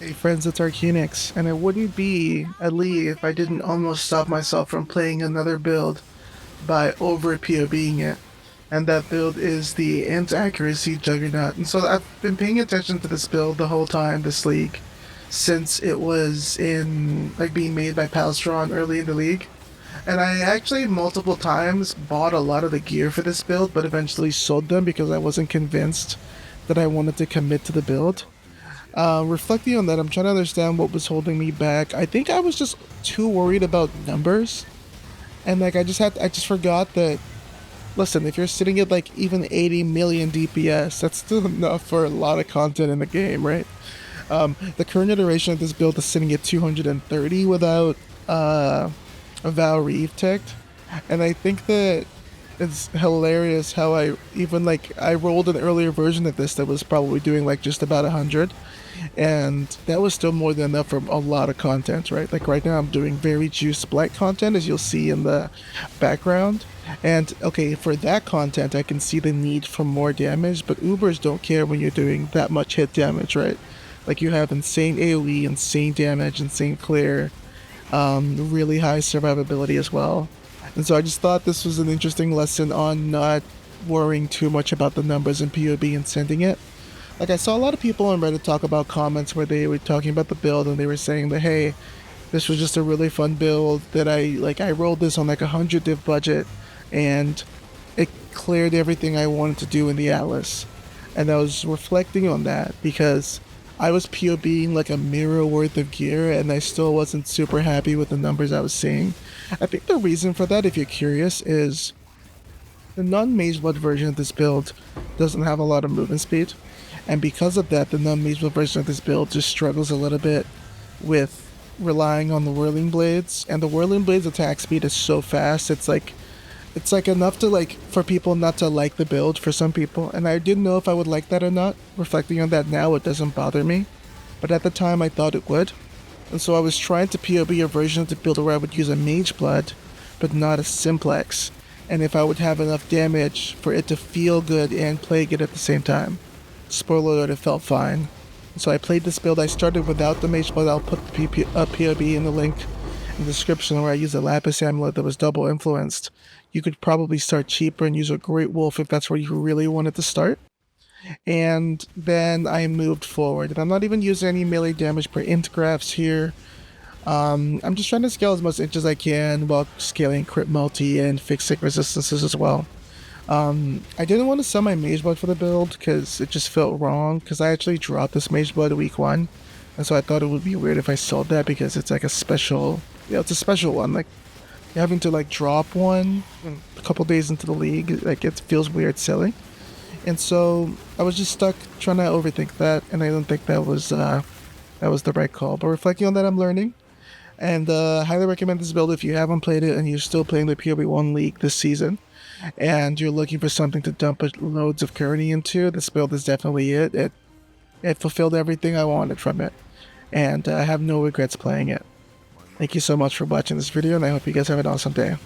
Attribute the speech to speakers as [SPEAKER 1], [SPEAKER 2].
[SPEAKER 1] Hey friends, it's Arcanix, and it wouldn't be a Lee if I didn't almost stop myself from playing another build by over POBing it. And that build is the Int-Accuracy Juggernaut. And so I've been paying attention to this build the whole time, this league, since it was in, like, being made by Palstron early in the league. And I actually multiple times bought a lot of the gear for this build, but eventually sold them because I wasn't convinced that I wanted to commit to the build. Reflecting on that, I'm trying to understand what was holding me back. I think I was just too worried about numbers, and like I just forgot that. Listen, if you're sitting at like even 80 million DPS, that's still enough for a lot of content in the game, right? The current iteration of this build is sitting at 230 without a Val Reeve ticked, and I think that it's hilarious how I rolled an earlier version of this that was probably doing like just about 100, and that was still more than enough for a lot of content, right? Like right now I'm doing very juice black content, as you'll see in the background. And okay, for that content I can see the need for more damage, but Ubers don't care when you're doing that much hit damage, right? Like you have insane AoE, insane damage, insane clear, really high survivability as well. And so I just thought this was an interesting lesson on not worrying too much about the numbers in POB and sending it. Like I saw a lot of people on Reddit talk about comments where they were talking about the build and they were saying that, hey, this was just a really fun build that I rolled this on like a 100 div budget, and it cleared everything I wanted to do in the Atlas. And I was reflecting on that because I was POBing like a mirror worth of gear and I still wasn't super happy with the numbers I was seeing. I think the reason for that, if you're curious, is the non-Mage Blood version of this build doesn't have a lot of movement speed. And because of that, the non-Mage Blood version of this build just struggles a little bit with relying on the Whirling Blades. And the Whirling Blades attack speed is so fast, it's like enough to like for people not to like the build for some people, and I didn't know if I would like that or not. Reflecting on that now, it doesn't bother me, but at the time I thought it would, and so I was trying to POB a version of the build where I would use a Mage Blood, but not a Simplex, and if I would have enough damage for it to feel good and play good at the same time. Spoiler alert, it felt fine. So I played this build. I started without the Mage Blood. I'll put the POB in the link in the description, where I used a Lapis Amulet that was double influenced. You could probably start cheaper and use a Great Wolf if that's where you really wanted to start. And then I moved forward. And I'm not even using any melee damage per int graphs here. I'm just trying to scale as much int as I can while scaling crit multi and fixing resistances as well. I didn't want to sell my Mage Blood for the build because it just felt wrong, because I actually dropped this Mage Blood week 1. And so I thought it would be weird if I sold that, because it's like a special, yeah, it's a special one. Like having to like drop one a couple days into the league, like it feels weird selling. And so I was just stuck trying to overthink that, and I don't think that was the right call. But reflecting on that, I'm learning, and highly recommend this build if you haven't played it and you're still playing the POB1 League this season, and you're looking for something to dump loads of currency into. This build is definitely it. It fulfilled everything I wanted from it, and I have no regrets playing it. Thank you so much for watching this video, and I hope you guys have an awesome day.